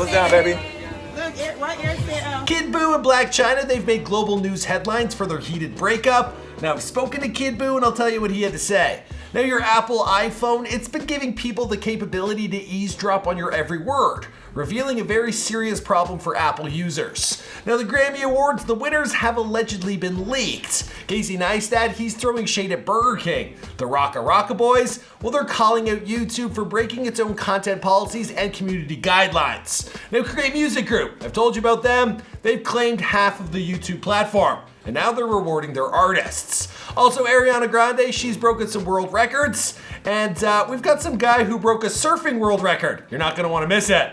What's down, baby? Kid Buu and Blac Chyna, they've made global news headlines for their heated breakup. Now, I've spoken to Kid Buu and I'll tell you what he had to say. Now, your Apple iPhone, it's been giving people the capability to eavesdrop on your every word, revealing a very serious problem for Apple users. Now, the Grammy Awards, the winners have allegedly been leaked. Neistat, he's throwing shade at Burger King. The RackaRacka boys, well, they're calling out YouTube for breaking its own content policies and community guidelines. Now, Create Music Group, I've told you about them. They've claimed half of the YouTube platform, and now they're rewarding their artists. Also, Ariana Grande, she's broken some world records, and we've got some guy who broke a surfing world record. You're not gonna wanna miss it.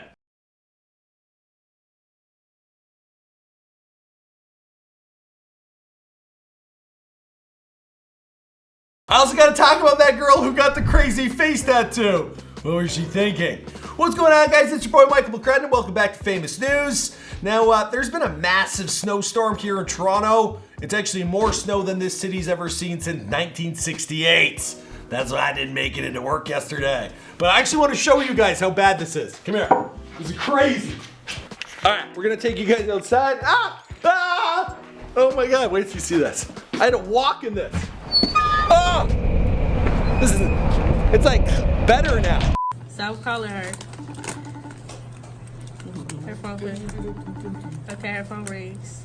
I also gotta talk about that girl who got the crazy face tattoo. What was she thinking? What's going on, guys? It's your boy Michael McCrudden, and welcome back to Famous News. Now, there's been a massive snowstorm here in Toronto. It's actually more snow than this city's ever seen since 1968. That's why I didn't make it into work yesterday. But I actually want to show you guys how bad this is. Come here. This is crazy. All right, we're gonna take you guys outside. Oh my God, wait till you see this. I had to walk in this. Oh! It's like better now. So I'm calling her. Her phone rings. Okay, her phone rings.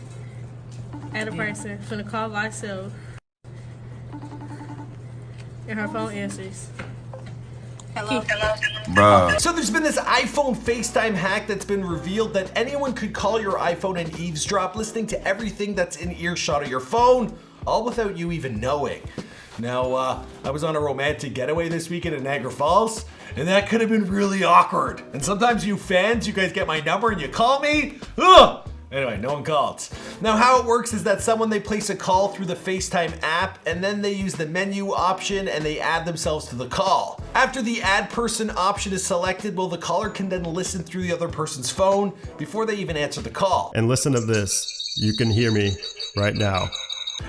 At a person, finna call myself. And her phone answers. Hello. Bro. So there's been this iPhone FaceTime hack that's been revealed that anyone could call your iPhone and eavesdrop, listening to everything that's in earshot of your phone, all without you even knowing. Now, I was on a romantic getaway this weekend in Niagara Falls, and that could have been really awkward. And sometimes you fans, you guys get my number and you call me. Ugh! Anyway, no one called. Now, how it works is that they place a call through the FaceTime app, and then they use the menu option and they add themselves to the call. After the add person option is selected, well, the caller can then listen through the other person's phone before they even answer the call. And listen to this. You can hear me right now.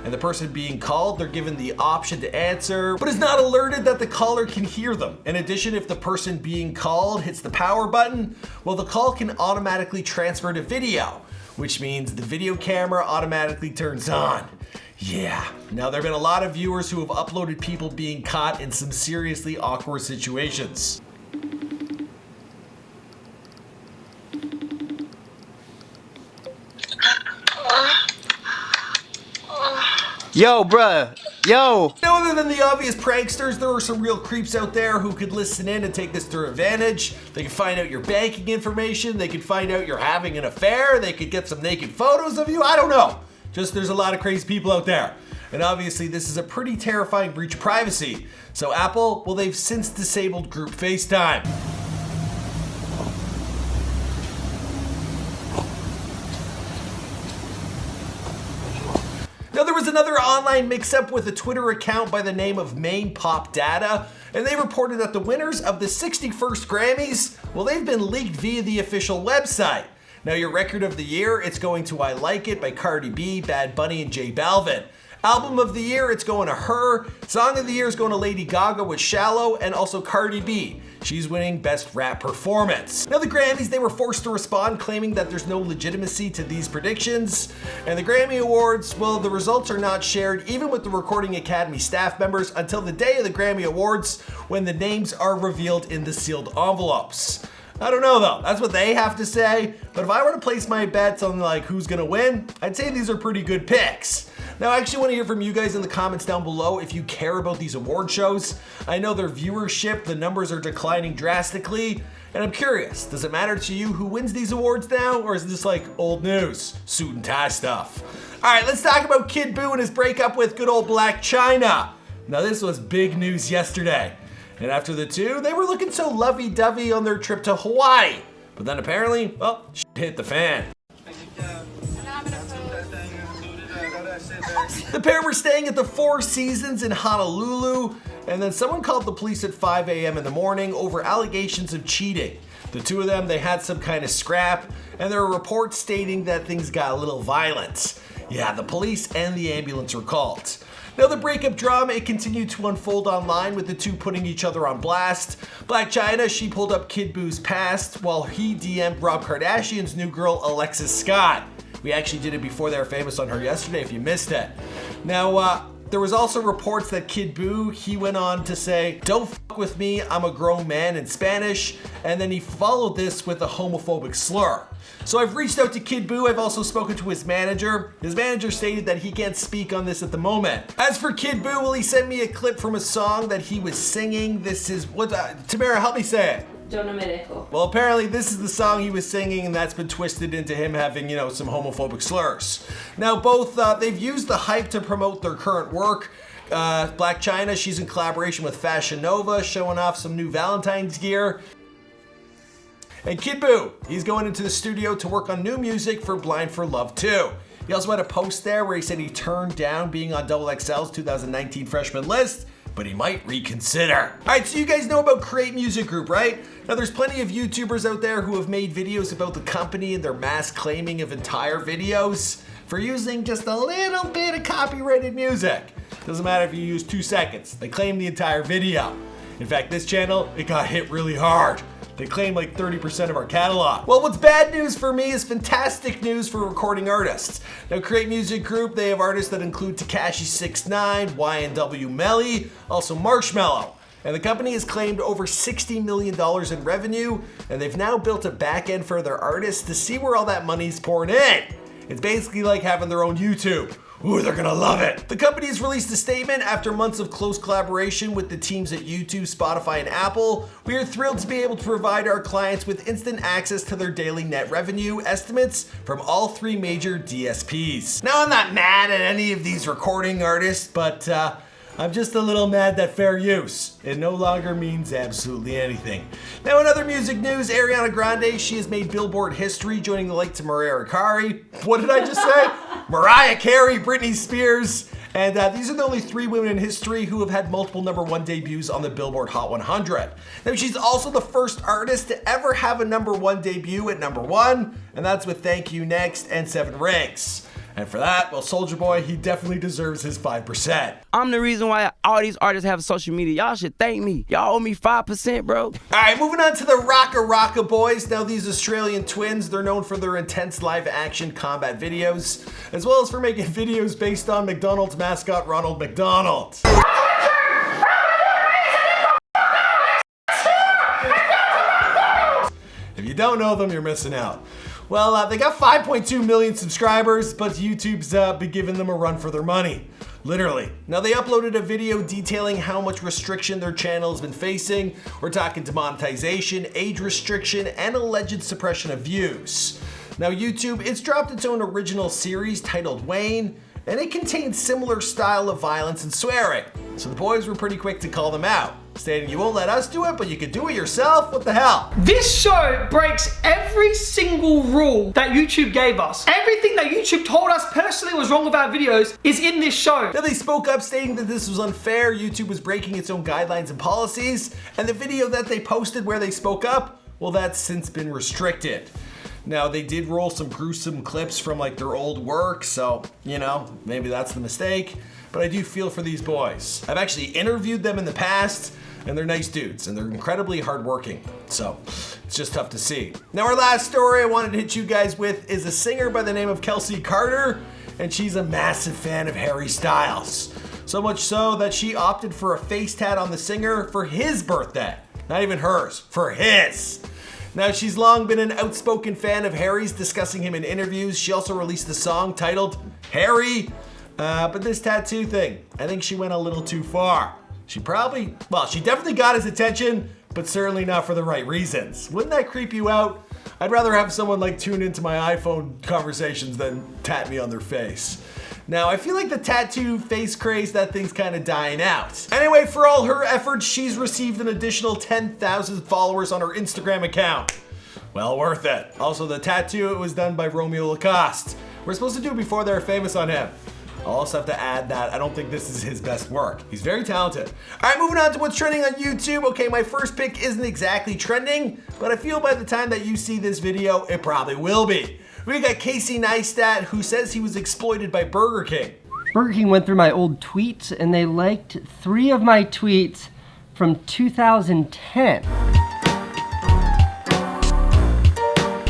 And the person being called, they're given the option to answer, but is not alerted that the caller can hear them. In addition, if the person being called hits the power button, well, the call can automatically transfer to video, which means the video camera automatically turns on. Yeah. Now, there have been a lot of viewers who have uploaded people being caught in some seriously awkward situations. Yo, bruh. Yo. Now, other than the obvious pranksters, there are some real creeps out there who could listen in and take this to their advantage. They could find out your banking information. They could find out you're having an affair. They could get some naked photos of you. I don't know. Just there's a lot of crazy people out there. And obviously, this is a pretty terrifying breach of privacy. So Apple, well, they've since disabled group FaceTime. Now, there was another online mix-up with a Twitter account by the name of Main Pop Data, and they reported that the winners of the 61st Grammys, well, they've been leaked via the official website. Now, your record of the year, it's going to I Like It by Cardi B, Bad Bunny, and J Balvin. Album of the year, it's going to Her. Song of the year is going to Lady Gaga with Shallow, and also Cardi B. She's winning Best Rap Performance. Now, the Grammys, they were forced to respond, claiming that there's no legitimacy to these predictions. And the Grammy Awards, well, the results are not shared even with the Recording Academy staff members until the day of the Grammy Awards, when the names are revealed in the sealed envelopes. I don't know though, that's what they have to say, but if I were to place my bets on like who's gonna win, I'd say these are pretty good picks. Now, I actually want to hear from you guys in the comments down below if you care about these award shows. I know their viewership, the numbers are declining drastically, and I'm curious, does it matter to you who wins these awards now, or is this like old news, suit and tie stuff? All right, let's talk about Kid Buu and his breakup with good old Blac Chyna. Now, this was big news yesterday. And after the two, they were looking so lovey-dovey on their trip to Hawaii. But then apparently, well, shit hit the fan. The pair were staying at the Four Seasons in Honolulu, and then someone called the police at 5 a.m. in the morning over allegations of cheating. The two of them, they had some kind of scrap, and there were reports stating that things got a little violent. Yeah, the police and the ambulance were called. Now the breakup drama, it continued to unfold online with the two putting each other on blast. Blac Chyna, she pulled up Kid Buu's past while he DM'd Rob Kardashian's new girl Alexis Scott. We actually did it before they were famous on her yesterday if you missed it. Now, there was also reports that Kid Buu, he went on to say, "Don't fuck with me, I'm a grown man" in Spanish, and then he followed this with a homophobic slur. So I've reached out to Kid Buu. I've also spoken to his manager. His manager stated that he can't speak on this at the moment. As for Kid Buu, well, he sent me a clip from a song that he was singing. This is what, Tamara, help me say it. Yo no me dejo. Well, apparently this is the song he was singing, and that's been twisted into him having, some homophobic slurs. Now, both, they've used the hype to promote their current work. Blac Chyna, she's in collaboration with Fashion Nova, showing off some new Valentine's gear. And Kid Buu, he's going into the studio to work on new music for Blind for Love 2. He also had a post there where he said he turned down being on XXL's 2019 freshman list, but he might reconsider. All right, so you guys know about Create Music Group, right? Now there's plenty of YouTubers out there who have made videos about the company and their mass claiming of entire videos for using just a little bit of copyrighted music. Doesn't matter if you use 2 seconds, they claim the entire video. In fact, this channel, it got hit really hard. They claim like 30% of our catalog. Well, what's bad news for me is fantastic news for recording artists. Now, Create Music Group, they have artists that include Tekashi 6ix9ine, YNW Melly, also Marshmello. And the company has claimed over $60 million in revenue, and they've now built a back end for their artists to see where all that money's pouring in. It's basically like having their own YouTube. Ooh, they're gonna love it. The company has released a statement after months of close collaboration with the teams at YouTube, Spotify, and Apple. We are thrilled to be able to provide our clients with instant access to their daily net revenue estimates from all 3 major DSPs. Now, I'm not mad at any of these recording artists, but I'm just a little mad that fair use, it no longer means absolutely anything. Now, in other music news, Ariana Grande, she has made Billboard history, joining the likes of Mariah Carey. What did I just say? Mariah Carey, Britney Spears, and these are the only 3 women in history who have had multiple #1 debuts on the Billboard Hot 100. Now, she's also the first artist to ever have a #1 debut at #1, and that's with Thank You Next and 7 Rings. And for that, well, Soulja Boi, he definitely deserves his 5%. I'm the reason why all these artists have social media. Y'all should thank me. Y'all owe me 5%, bro. All right, moving on to the RackaRacka boys. Now, these Australian twins, they're known for their intense live action combat videos, as well as for making videos based on McDonald's mascot Ronald McDonald. If you don't know them, you're missing out. Well, they got 5.2 million subscribers, but YouTube's been giving them a run for their money. Literally. Now, they uploaded a video detailing how much restriction their channel has been facing. We're talking demonetization, age restriction, and alleged suppression of views. Now, YouTube, it's dropped its own original series titled Wayne, and it contains similar style of violence and swearing. So the boys were pretty quick to call them out, stating, "You won't let us do it, but you can do it yourself? What the hell?" This show breaks every single rule that YouTube gave us. Everything that YouTube told us personally was wrong with our videos is in this show. Now, they spoke up stating that this was unfair, YouTube was breaking its own guidelines and policies, and the video that they posted where they spoke up, well, that's since been restricted. Now, they did roll some gruesome clips from like their old work, so, maybe that's the mistake, but I do feel for these boys. I've actually interviewed them in the past, and they're nice dudes, and they're incredibly hardworking, so it's just tough to see. Now, our last story I wanted to hit you guys with is a singer by the name of Kelsey Carter, and she's a massive fan of Harry Styles. So much so that she opted for a face tat on the singer for his birthday. Not even hers, for his. Now, she's long been an outspoken fan of Harry's, discussing him in interviews. She also released a song titled Harry, but this tattoo thing, I think she went a little too far. She definitely got his attention, but certainly not for the right reasons. Wouldn't that creep you out? I'd rather have someone like tune into my iPhone conversations than tat me on their face. Now, I feel like the tattoo face craze, that thing's kind of dying out. Anyway, for all her efforts, she's received an additional 10,000 followers on her Instagram account. Well worth it. Also, the tattoo, it was done by Romeo Lacoste. We're supposed to do it before they're famous on him. I'll also have to add that I don't think this is his best work. He's very talented. All right, moving on to what's trending on YouTube. Okay, my first pick isn't exactly trending, but I feel by the time that you see this video, it probably will be. We got Casey Neistat, who says he was exploited by Burger King. Burger King went through my old tweets and they liked 3 of my tweets from 2010.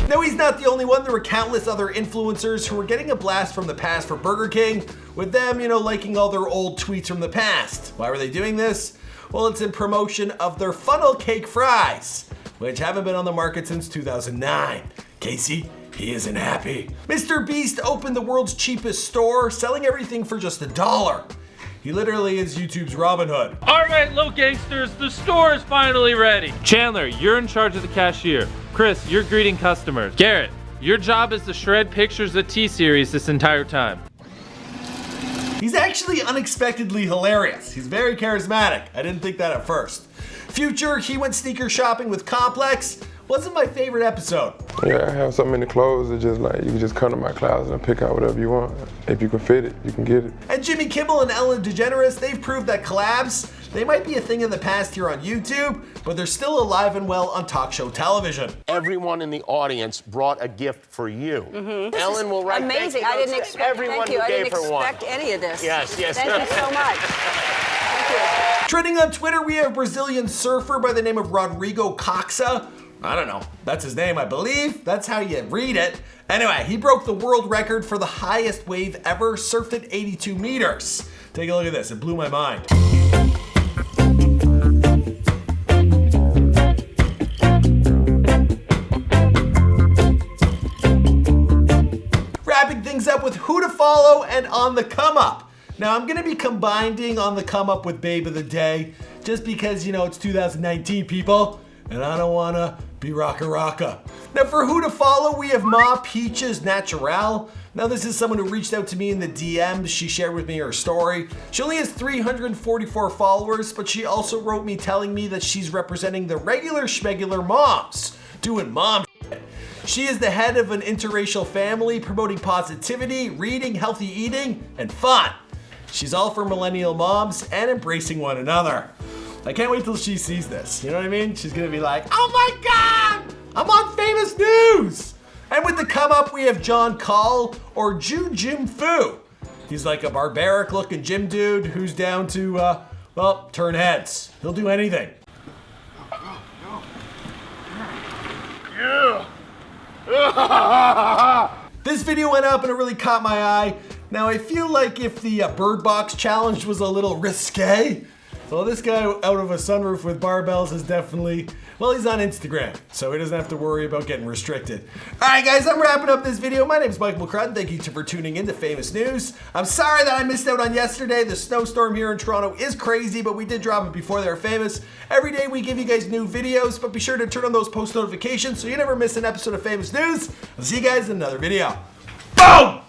Now, he's not the only one. There were countless other influencers who were getting a blast from the past for Burger King, with them, liking all their old tweets from the past. Why were they doing this? Well, it's in promotion of their funnel cake fries, which haven't been on the market since 2009. Casey, he isn't happy. Mr. Beast opened the world's cheapest store, selling everything for just $1. He literally is YouTube's Robin Hood. All right, low gangsters, the store is finally ready. Chandler, you're in charge of the cashier. Chris, you're greeting customers. Garrett, your job is to shred pictures of T-Series this entire time. He's actually unexpectedly hilarious. He's very charismatic. I didn't think that at first. Future, he went sneaker shopping with Complex. Wasn't my favorite episode. Yeah, I have so many clothes that just like, you can just come to my closet and pick out whatever you want. If you can fit it, you can get it. And Jimmy Kimmel and Ellen DeGeneres, they've proved that collabs, they might be a thing of the past here on YouTube, but they're still alive and well on talk show television. Everyone in the audience brought a gift for you. Ellen will write amazing. I didn't expect everyone who gave her one. I didn't expect any of this. Yes. Thank you so much. Thank you. Trending on Twitter, we have Brazilian surfer by the name of Rodrigo Coxa. I don't know, that's his name, I believe. That's how you read it. Anyway, he broke the world record for the highest wave ever, surfed at 82 meters. Take a look at this, it blew my mind. Wrapping things up with who to follow and on the come up. Now I'm gonna be combining on the come up with Babe of the Day, just because, it's 2019, people, and I don't wanna be RackaRacka. Now for who to follow, we have Ma Peaches Natural. Now this is someone who reached out to me in the DMs. She shared with me her story. She only has 344 followers, but she also wrote me telling me that she's representing the regular schmegular moms, doing mom shit. She is the head of an interracial family, promoting positivity, reading, healthy eating, and fun. She's all for millennial moms and embracing one another. I can't wait till she sees this, you know what I mean? She's gonna be like, oh my God, I'm on famous news. And with the come up, we have John Call, or Jim Fu. He's like a barbaric looking gym dude who's down to, turn heads. He'll do anything. This video went up and it really caught my eye. Now I feel like if the Bird Box challenge was a little risque, well, this guy out of a sunroof with barbells is definitely, he's on Instagram, so he doesn't have to worry about getting restricted. All right, guys, I'm wrapping up this video. My name is Michael McCrudden. Thank you for tuning in to Famous News. I'm sorry that I missed out on yesterday. The snowstorm here in Toronto is crazy, but we did drop it before they were famous. Every day we give you guys new videos, but be sure to turn on those post notifications so you never miss an episode of Famous News. I'll see you guys in another video. Boom!